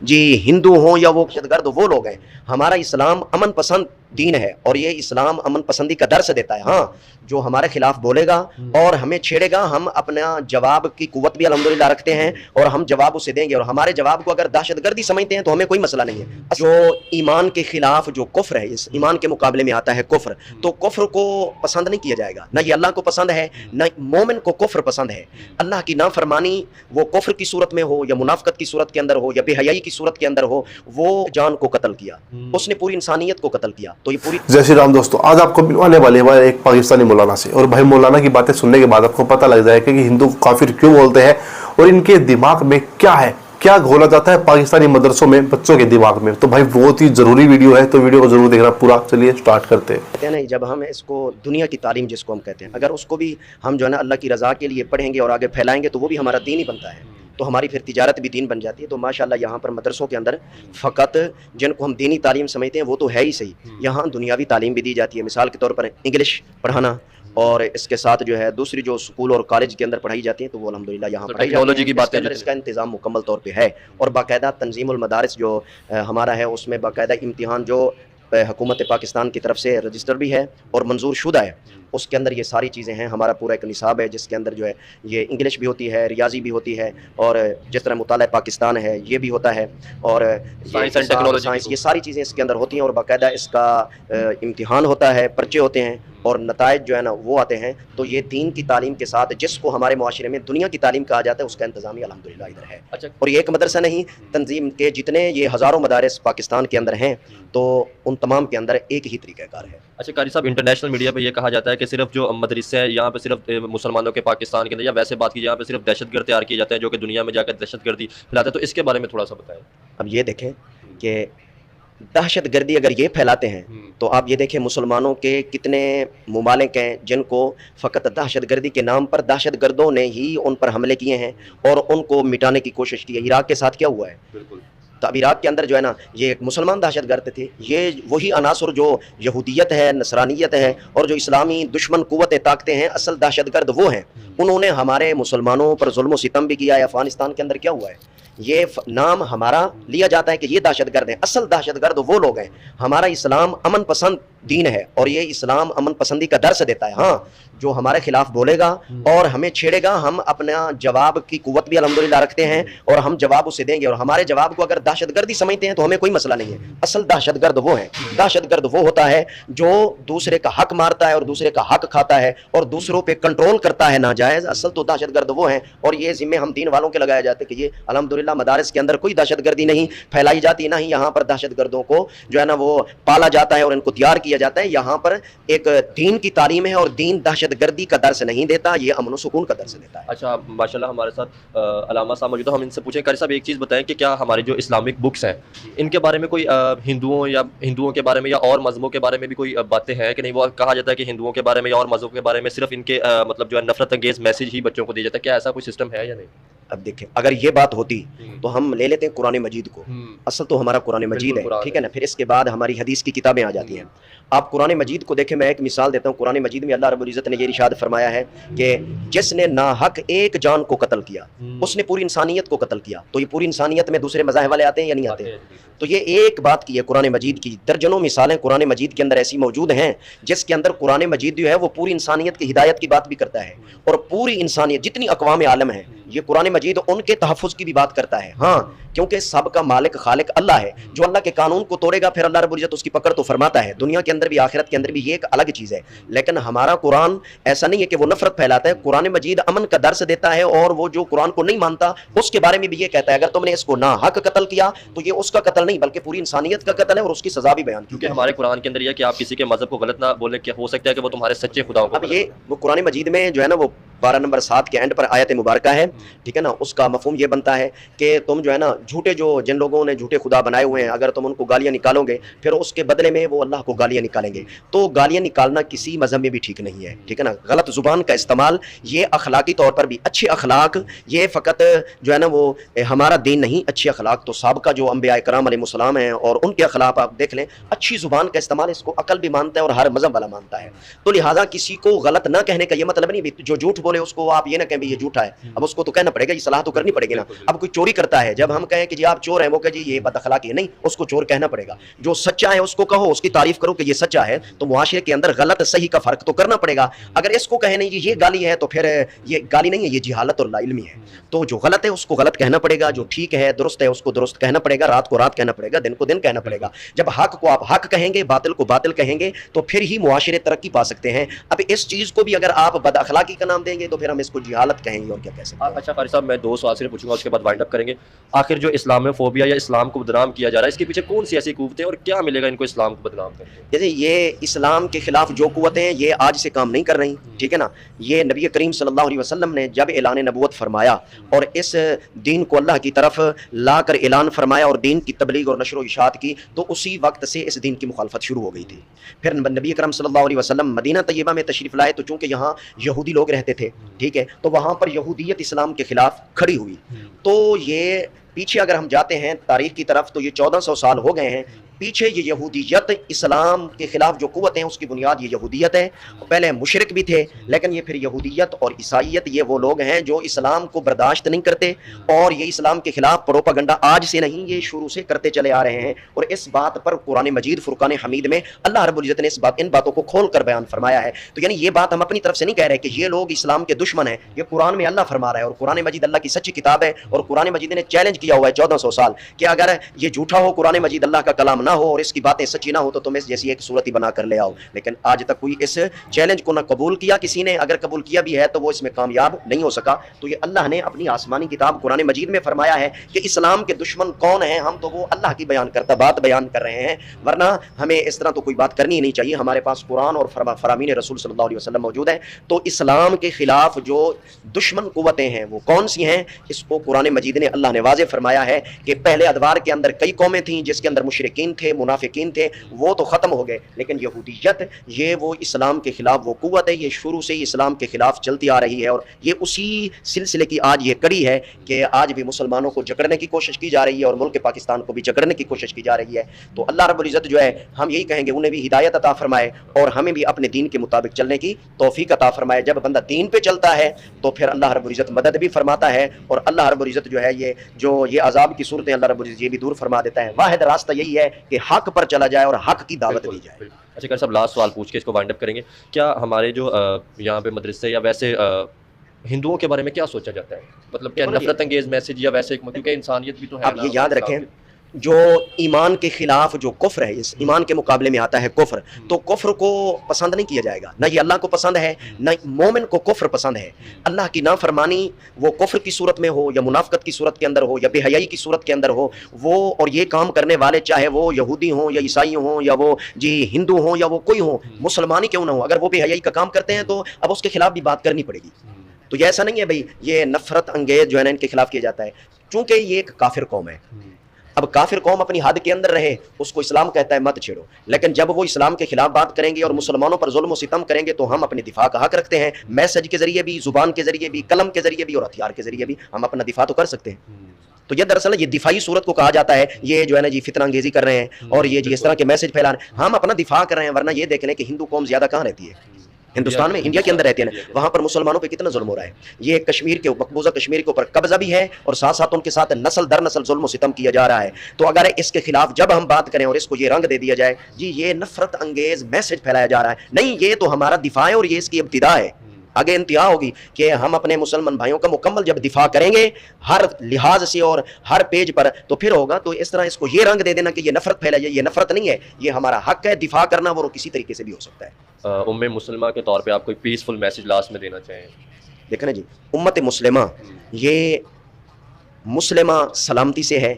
जी हिंदू हों या वो दहशतगर्द, वो लोग हैं। हमारा इस्लाम अमन पसंद दीन है और ये इस्लाम अमन पसंदी का दर्स देता है। हाँ, जो हमारे खिलाफ बोलेगा और हमें छेड़ेगा, हम अपना जवाब की कुव्वत भी अल्हम्दुलिल्लाह रखते हैं और हम जवाब उसे देंगे। और हमारे जवाब को अगर दहशतगर्दी समझते हैं तो हमें कोई मसला नहीं है। जो ईमान के खिलाफ जो कुफ्र है, इस ईमान के मुकाबले में आता है कुफ्र, तो कुफ्र को पसंद नहीं किया जाएगा। ना ये अल्लाह को पसंद है, ना मोमिन को कुफ्र पसंद है। अल्लाह की नाफरमानी वो कुफ्र की सूरत में हो या मुनाफकत की सूरत के अंदर हो या बेहयाई की सूरत के अंदर हो, वो जान को कत्ल किया, उसने पूरी इंसानियत को कत्ल किया। तो ये पूरी जय श्री राम दोस्तों, आज आपको मिलने वाले हमारे एक पाकिस्तानी मौलाना से। और भाई मौलाना की बातें सुनने के बाद आपको पता लग जाएगा कि हिंदू काफिर क्यों बोलते हैं और इनके दिमाग में क्या है, क्या घोला जाता है पाकिस्तानी मदरसों में बच्चों के दिमाग में। तो भाई बहुत ही जरूरी वीडियो है, तो वीडियो को जरूर देखना पूरा। चलिए स्टार्ट करते हैं। नहीं, जब हम इसको दुनिया की तालीम जिसको हम कहते हैं, अगर उसको भी हम जो है ना अल्लाह की रज़ा के लिए पढ़ेंगे और आगे फैलाएंगे तो वो भी हमारा दीन ही बनता है। तो हमारी फिर तिजारत भी दीन बन जाती है। तो माशाल्लाह यहाँ पर मदरसों के अंदर फ़कत जिनको हम दीनी तालीम समझते हैं वो तो है ही सही, यहाँ दुनियावी तालीम भी दी जाती है। मिसाल के तौर पर इंग्लिश पढ़ाना और इसके साथ जो है दूसरी जो स्कूल और कॉलेज के अंदर पढ़ाई जाती है तो वो अल्हम्दुलिल्लाह यहाँ पढ़ाई जाती है। की बात है, इसका इंतज़ाम मुकम्मल तौर पे है और बाकायदा तंजीमुल मदारिस जो हमारा है उसमें बाकायदा इम्तिहान जो हुकूमत पाकिस्तान की तरफ से रजिस्टर भी है और मंजूर शुदा है, उसके अंदर ये सारी चीज़ें हैं। हमारा पूरा एक निसाब है जिसके अंदर जो है ये इंग्लिश भी होती है, रियाजी भी होती है और जिस तरह मुताला पाकिस्तान है ये भी होता है और साइंस एंड टेक्नोलॉजी, ये सारी चीज़ें इसके अंदर होती हैं और बाकायदा इसका इम्तिहान होता है, पर्चे होते हैं और नताइज जो है ना वो आते हैं। तो ये दीन की तालीम के साथ जिसको हमारे मुआशरे में दुनिया की तालीम कहा जाता है उसका इंतज़ाम अल्हम्दुलिल्लाह इधर है। अच्छा, और ये एक मदरसा नहीं, तंजीम के जितने ये हज़ारों मदारिस पाकिस्तान के अंदर हैं तो उन तमाम के अंदर एक ही तरीक़ाकार है। अच्छा कारी साहब, इंटरनेशनल मीडिया पे ये कहा जाता है कि सिर्फ जो मदरसे हैं यहाँ पे सिर्फ मुसलमानों के पाकिस्तान के अंदर, या वैसे बात की यहाँ पे सिर्फ दहशतगर्द तैयार किए जाते हैं जो कि दुनिया में जाकर दहशतगर्दी फैलाते हैं, तो इसके बारे में थोड़ा सा बताएं। अब ये देखें कि दहशतगर्दी अगर ये फैलाते हैं तो आप ये देखें मुसलमानों के कितने ममालिक हैं जिनको फ़कत दहशतगर्दी के नाम पर दहशतगर्दों ने ही उन पर हमले किए हैं और उनको मिटाने की कोशिश की है। इराक़ के साथ क्या हुआ है? बिल्कुल। तो अब इराक़ के अंदर जो है ना ये एक मुसलमान दहशतगर्द थे, ये वही अनासर जो यहूदियत है, नसरानियत है और जो इस्लामी दुश्मन क़ुव्वतें ताकते हैं, असल दहशतगर्द वो हैं। उन्होंने हमारे मुसलमानों पर जुल्म सितम भी किया है। अफ़गानिस्तान के अंदर क्या हुआ है, ये नाम हमारा लिया जाता है कि ये दहशतगर्द हैं, असल दहशतगर्द वो लोग हैं। हमारा इस्लाम अमन पसंद दीन है और ये इस्लाम अमन पसंदी का दर्स देता है। हाँ, जो हमारे खिलाफ बोलेगा और हमें छेड़ेगा, हम अपना जवाब की कुव्वत भी अल्हम्दुलिल्लाह रखते हैं और हम जवाब उसे देंगे। और हमारे जवाब को अगर दहशतगर्दी समझते हैं तो हमें कोई मसला नहीं है। असल दहशतगर्द वो है, दहशतगर्द वो होता है जो दूसरे का हक मारता है और दूसरे का हक खाता है और दूसरों पे कंट्रोल करता है नाजायज़। असल तो दहशतगर्द वो हैं और ये ज़िम्मे हम दीन वालों के लगाए जाते हैं कि ये अल्हम्दुलिल्लाह मदारिस के अंदर कोई दहशतगर्दी नहीं फैलाई जाती, ना ही यहाँ पर दहशतगर्दों को जो है ना वो पाला जाता है और इनको तैयार किया जाता है। यहाँ पर एक दीन की तालीम है और दीन दहशतगर्दी का दर्स नहीं देता, ये अमन सुकून का दर्स देता है। अच्छा, माशाल्लाह हमारे साथ अलामा साहब मौजूद है, हम इनसे पूछें। कारी साहब एक चीज़ बताएं कि क्या हमारी जो इस्लामिक बुक्स हैं इनके बारे में कोई हिंदुओं के बारे में या और मज़हबों के बारे में भी कोई बातें हैं कि नहीं? वो कहा जाता है कि हिंदुओं के बारे में या और मज़हबों के बारे में सिर्फ इनके मतलब जो है नफरत अंगेज़ मैसेज ही बच्चों को दिया जाता है, क्या ऐसा कोई सिस्टम है या नहीं? अब देखें, अगर ये बात होती तो हम ले लेते हैं कुरान मजीद को, असल तो हमारा कुरान मजीद है, ठीक है ना। फिर इसके बाद हमारी हदीस की किताबें आ जाती हैं। आप कुरान मजीद को देखें, मैं एक मिसाल देता हूँ। कुरान मजीद में अल्लाह रब्बुल इज़्ज़त ने ये इरशाद फरमाया है कि जिसने नाहक एक जान को कत्ल किया उसने पूरी इंसानियत को कत्ल किया। तो ये पूरी इंसानियत में दूसरे मज़ाहिब वाले आते हैं या नहीं आते? तो ये एक बात की है कुरान मजीद की। दर्जनों मिसालें कुरान मजीद के अंदर ऐसी मौजूद हैं जिसके अंदर कुरान मजीद जो है वो पूरी इंसानियत की हिदायत की बात भी करता है और पूरी इंसानियत जितनी अक़वाम आलम है ये कुरान मजीद उनके तहफ़्फ़ुज़ की भी बात करता है। हाँ, क्योंकि सब का मालिक खालिक अल्लाह है। जो अल्लाह के कानून को तोड़ेगा फिर अल्लाह रब्बुल इज़्ज़त उसकी पकड़ तो फरमाता है, दुनिया के अंदर भी आखिरत के अंदर भी। ये एक अलग चीज़ है। लेकिन हमारा कुरान ऐसा नहीं है कि वो नफरत फैलाता है। कुरान मजीद अमन का दर्स देता है और वो जो कुरान को नहीं मानता उसके बारे में भी ये कहता है अगर तुमने इसको ना हक कत्ल किया तो ये उसका कत्ल नहीं बल्कि पूरी इंसानियत का कत्ल है और उसकी सजा भी बयान की। क्योंकि हमारे कुरान के अंदर ये कि आप किसी के मज़हब को गलत ना बोले, क्या हो सकता है कि वो तुम्हारे सच्चे खुदाओं को। अब ये वो कुरान मजीद में जो है ना वो 12 नंबर 7 के एंड पर आयत मुबारका है, ठीक है ना। उसका मफहूम ये बनता है कि तुम जो है ना झूठे जो जिन लोगों ने झूठे खुदा बनाए हुए हैं अगर तुम उनको गालियाँ निकालोगे फिर उसके बदले में वो अल्लाह को गालियाँ निकालेंगे। तो गालियाँ निकालना किसी मज़हब में भी ठीक नहीं है, ठीक है ना। गलत ज़ुबान का इस्तेमाल ये अखलाकी तौर पर भी अच्छे अखलाक ये फ़कत जो है ना वो हमारा दीन नहीं। अच्छे अखलाक तो साबका जो अंबिया इकराम अलैहिस्सलाम हैं और उनके अखलाक आप देख लें। अच्छी ज़ुबान का इस्तेमाल इसको अकल भी मानता है और हर मज़हब वाला मानता है। तो लिहाजा किसी को गलत ना कहने का ये मतलब नहीं, जो झूठ बोले उसको आप ये ना कहें ये झूठा है, अब उसको तो कहना पड़ेगा, ये सलाह तो करनी पड़ेगी ना। अब कोई चोरी करता है, जब हम कहें कि जी आप चोर हैं, वो कहे जी ये बदअखलाकी है, नहीं, उसको चोर कहना पड़ेगा। जो सच्चा है उसको कहो, उसकी तारीफ करो कि ये सच्चा है, तो मुआशरे के अंदर गलत सही का फर्क तो करना पड़ेगा। अगर इसको कहे नहीं ये गाली है, तो फिर ये गाली नहीं है, ये जिहालत और लाइल्मी है। तो जो गलत है उसको गलत कहना पड़ेगा, जो ठीक है दुरुस्त है उसको दुरुस्त कहना पड़ेगा, रात को रात कहना पड़ेगा, दिन को दिन कहना पड़ेगा। जब हक को आप हक कहेंगे, बातिल को बातिल कहेंगे, तो फिर ही मुआशरे तरक्की पा सकते हैं। अब इस चीज़ को भी अगर आप बदअखलाकी का नाम देंगे तो फिर हम इसको जिहालत कहेंगे, और क्या कह सकते हैं। अच्छा कारी साहब, मैं 2 सवाल से पूछूंगा, उसके बाद वाइंड अप करेंगे। आखिर जो इस्लामोफोबिया या इस्लाम को बदनाम किया जा रहा है, इसके पीछे कौन सी ऐसी कुव्वतें और क्या मिलेगा इनको इस्लाम को बदनाम करके? जैसे ये इस्लाम के खिलाफ जो कुव्वतें हैं ये आज से काम नहीं कर रही, ठीक है ना। ये नबी करीम सल्लल्लाहु अलैहि वसल्लम ने जब ऐलान नबूवत फरमाया और इस दीन को अल्लाह की तरफ ला कर ऐलान फरमाया और दीन की तबलीग और नशर व इशाअत की, तो उसी वक्त से इस दीन की मुखालफत शुरू हो गई थी। फिर नबी करम सल्लल्लाहु अलैहि वसल्लम मदीना तैयबा में तशरीफ़ लाए, तो चूँकि यहाँ यहूदी लोग रहते थे, ठीक है, तो वहाँ पर यहूदियत इस्लाम के खिलाफ खड़ी हुई। तो ये पीछे अगर हम जाते हैं तारीख की तरफ, तो ये 1400 साल हो गए हैं पीछे। ये यहूदियत इस्लाम के खिलाफ जो कुव्वत है उसकी बुनियाद ये यहूदियत है। पहले मुशरिक भी थे, लेकिन ये फिर यहूदियत और ईसाईयत, ये वो लोग हैं जो इस्लाम को बर्दाश्त नहीं करते, और ये इस्लाम के खिलाफ प्रोपेगेंडा आज से नहीं, ये शुरू से करते चले आ रहे हैं। और इस बात पर कुरान मजीद फुरकान हमीद में अल्लाह रब्बुल इज़्ज़त ने इन बातों को खोल कर बयान फरमाया है। तो यानी ये बात हम अपनी तरफ से नहीं कह रहे कि ये लोग इस्लाम के दुश्मन हैं, ये कुरान में अल्लाह फरमा रहा है, और कुरान मजीद अल्लाह की सच्ची किताब है। और कुरान मजीद ने चैलेंज किया हुआ है 1400 साल कि अगर ये झूठा हो, कुरान मजीद अल्लाह का कलाम ना हो और इसकी बातें सच्ची ना हो, तो तुम इस जैसी एक सूरत ही बना कर ले आओ। लेकिन आज तक कोई इस चैलेंज को ना कबूल किया किसी ने, अगर कबूल किया भी है तो वो इसमें कामयाब नहीं हो सका। तो ये अल्लाह ने अपनी आसमानी किताब कुरान मजीद में फरमाया है कि इस्लाम के दुश्मन कौन हैं, हम तो वो अल्लाह की बात बयान कर रहे हैं। वरना हमें इस तरह तो कोई बात करनी ही नहीं चाहिए। हमारे पास कुरान और फरामीन रसूल सल्लल्लाहु अलैहि वसल्लम मौजूद है। तो इस्लाम के खिलाफ जो दुश्मन कुव्वतें हैं वो कौन सी हैं, इसको कुरान मजीद ने अल्लाह ने वाज़ेह फरमाया है कि पहले अदवार के अंदर कई कौमें थीं जिसके अंदर मुशरिकीन थे, मुनाफिकीन थे, वो तो ख़त्म हो गए। लेकिन यहूदियत ये वो इस्लाम के खिलाफ वो कुव्वत है, ये शुरू से ही इस्लाम के खिलाफ चलती आ रही है। और ये उसी सिलसिले की आज ये कड़ी है कि आज भी मुसलमानों को जकड़ने की कोशिश की जा रही है और मुल्क पाकिस्तान को भी जकड़ने की कोशिश की जा रही है। तो अल्लाह रब्बुल इज़्ज़त जो है, हम यही कहेंगे उन्हें भी हिदायत अता फरमाए और हमें भी अपने दीन के मुताबिक चलने की तौफीक अता फरमाए। जब बंदा दीन पे चलता है तो फिर अल्लाह रब्बुल इज़्ज़त मदद भी फरमाता है, और अल्लाह रब्बुल इज़्ज़त जो है ये अज़ाब की सूरतें अल्लाह रब्बुल इज़्ज़त ये भी दूर फरमा देता है। वाहिद रास्ता यही है कि हक पर चला जाए और हक की दावत दी जाए। अच्छा कारी साहब, लास्ट सवाल पूछ के इसको वाइंड अप करेंगे। क्या हमारे जो यहाँ पे मदरसे या वैसे हिंदुओं के बारे में क्या सोचा जाता है, मतलब क्या नफरत अंगेज मैसेज या वैसे, क्योंकि इंसानियत भी तो है। आप ये याद रखें, जो ईमान के खिलाफ जो कुफ्र है, इस ईमान के मुकाबले में आता है कुफ्र, तो कुफ्र को पसंद नहीं किया जाएगा। ना ये अल्लाह को पसंद है, ना मोमिन को कुफ्र पसंद है। अल्लाह की नाफरमानी वो कुफ्र की सूरत में हो या मुनाफकत की सूरत के अंदर हो या बेहयाई की सूरत के अंदर हो, वो और ये काम करने वाले चाहे वो यहूदी हों या ईसाई हों या वो जी हिंदू हों या वो कोई हो, मुसलमान ही क्यों ना हो, अगर वो बेहयाई का काम करते हैं तो अब उसके खिलाफ भी बात करनी पड़ेगी। तो ये ऐसा नहीं है भाई ये नफरत अंगेज जो है ना इनके खिलाफ किया जाता है, चूँकि ये एक काफिर कौम है। अब काफिर कौम अपनी हद के अंदर रहे, उसको इस्लाम कहता है मत छेड़ो। लेकिन जब वो इस्लाम के खिलाफ बात करेंगे और मुसलमानों पर जुल्म व सितम करेंगे तो हम अपने दिफा का हक रखते हैं। मैसेज के जरिए भी, जुबान के जरिए भी, कलम के जरिए भी और हथियार के जरिए भी हम अपना दिफा तो कर सकते हैं। तो ये दरअसल ये दिफाई सूरत को कहा जाता है। ये जो है ना जी फितना अंगेजी कर रहे हैं और ये जी इस तरह के मैसेज फैला रहे हैं, हम अपना दिफा कर रहे हैं। वरना ये देख लें कि हिंदू कौम ज्यादा कहाँ रहती है, हिंदुस्तान में, इंडिया के अंदर रहती है ना, वहाँ पर मुसलमानों पे कितना जुल्म हो रहा है। ये कश्मीर के मकबूजा कश्मीर के ऊपर कब्जा भी है और साथ साथ उनके साथ नस्ल दर नस्ल जुल्म सितम किया जा रहा है। तो अगर इसके खिलाफ जब हम बात करें और इसको ये रंग दे दिया जाए जी ये नफरत अंगेज मैसेज फैलाया जा रहा है, नहीं, ये तो हमारा दिफा है और ये इसकी इब्तिदा है। आगे इंतहा होगी कि हम अपने मुसलमान भाइयों का मुकम्मल जब दिफा करेंगे हर लिहाज से और हर पेज पर, तो फिर होगा। तो इस तरह इसको ये रंग दे देना कि ये नफरत फैलाई, ये नफरत नहीं है, ये हमारा हक है दिफा करना, वो किसी तरीके से भी हो सकता है। उम्मे मुस्लिमा के तौर पे आप कोई पीसफुल मैसेज लास्ट में देना चाहें? देखें ना जी, उम्मत मुस्लिमा ये मुस्लिमा सलामती से है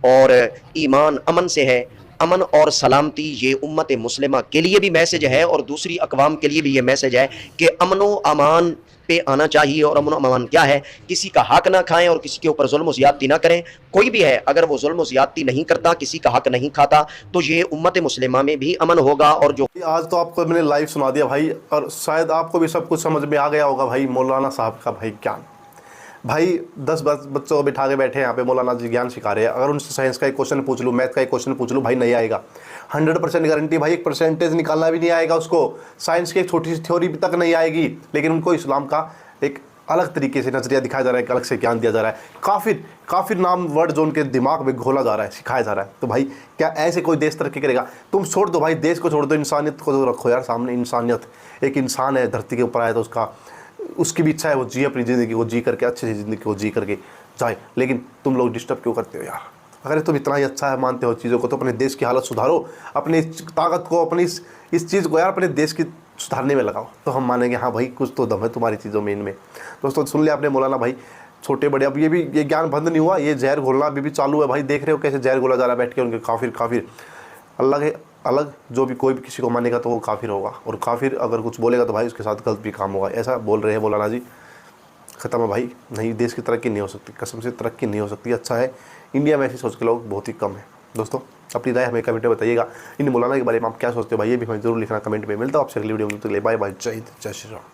और ईमान अमन से है। अमन और सलामती ये उम्मत मुस्लिमा के लिए भी मैसेज है और दूसरी अकवाम के लिए भी ये मैसेज है कि अमन व अमान पे आना चाहिए। और अमन व अमान क्या है, किसी का हक ना खाएं और किसी के ऊपर जुल्म व ज़्यादती ना करें। कोई भी है अगर वो जुल्म व ज़्यादती नहीं करता, किसी का हक नहीं खाता, तो ये उम्मत मुस्लिमा में भी अमन होगा। और जो आज तो आपको मैंने लाइव सुना दिया भाई, और शायद आपको भी सब कुछ समझ में आ गया होगा भाई। मौलाना साहब का भाई ज्ञान, भाई 10 बच्चों को बिठा के बैठे हैं यहाँ पे, मौलाना जी ज्ञान सिखा रहे हैं। अगर उनसे साइंस का एक क्वेश्चन पूछ लूँ, मैथ का एक क्वेश्चन पूछ लूँ, भाई नहीं आएगा। 100% गारंटी भाई, एक परसेंटेज निकालना भी नहीं आएगा उसको, साइंस की एक छोटी सी थ्योरी तक नहीं आएगी। लेकिन उनको इस्लाम का एक अलग तरीके से नजरिया दिखाया जा रहा है, एक अलग से ज्ञान दिया जा रहा है, काफिर नाम वर्ड जो उनके दिमाग में घोला जा रहा है, सिखाया जा रहा है। तो भाई क्या ऐसे कोई देश तरक्की करेगा? तुम छोड़ दो भाई, देश को छोड़ दो, इंसानियत को तो रखो यार सामने। इंसानियत, एक इंसान है धरती के ऊपर आया तो उसकी भी इच्छा है वो जी अपनी ज़िंदगी को जी करके, अच्छी सी ज़िंदगी को जी करके जाए, लेकिन तुम लोग डिस्टर्ब क्यों करते हो यार? अगर तुम इतना ही अच्छा है मानते हो चीज़ों को तो अपने देश की हालत सुधारो, अपनी ताकत को, अपनी इस चीज़ को यार अपने देश की सुधारने में लगाओ, तो हम मानेंगे हाँ भाई कुछ तो दम है तुम्हारी चीज़ों में, इनमें। दोस्तों सुन लिया आपने मौलाना भाई, छोटे बड़े, अब ये ज्ञान बंद नहीं हुआ, ये जहर घोलना अभी भी चालू है भाई। देख रहे हो कैसे जहर घोला जा रहा है बैठ के उनके काफिर अलग है, अलग जो भी कोई भी किसी को मानेगा तो वो काफिर होगा, और काफिर अगर कुछ बोलेगा तो भाई उसके साथ गलत भी काम होगा, ऐसा बोल रहे हैं मौलाना जी। ख़त्म है भाई, नहीं देश की तरक्की नहीं हो सकती, कसम से तरक्की नहीं हो सकती। अच्छा है इंडिया में ऐसी सोच के लोग बहुत ही कम है। दोस्तों अपनी राय हमें कमेंट में बताइएगा, इन मौलाना के बारे में आप क्या सोचते हो भाई, ये भी हमें जरूर लिखना कमेंट में। मिलता हूं आपसे अगली वीडियो में, बाय बाय, जय हिंद, जय श्री राम।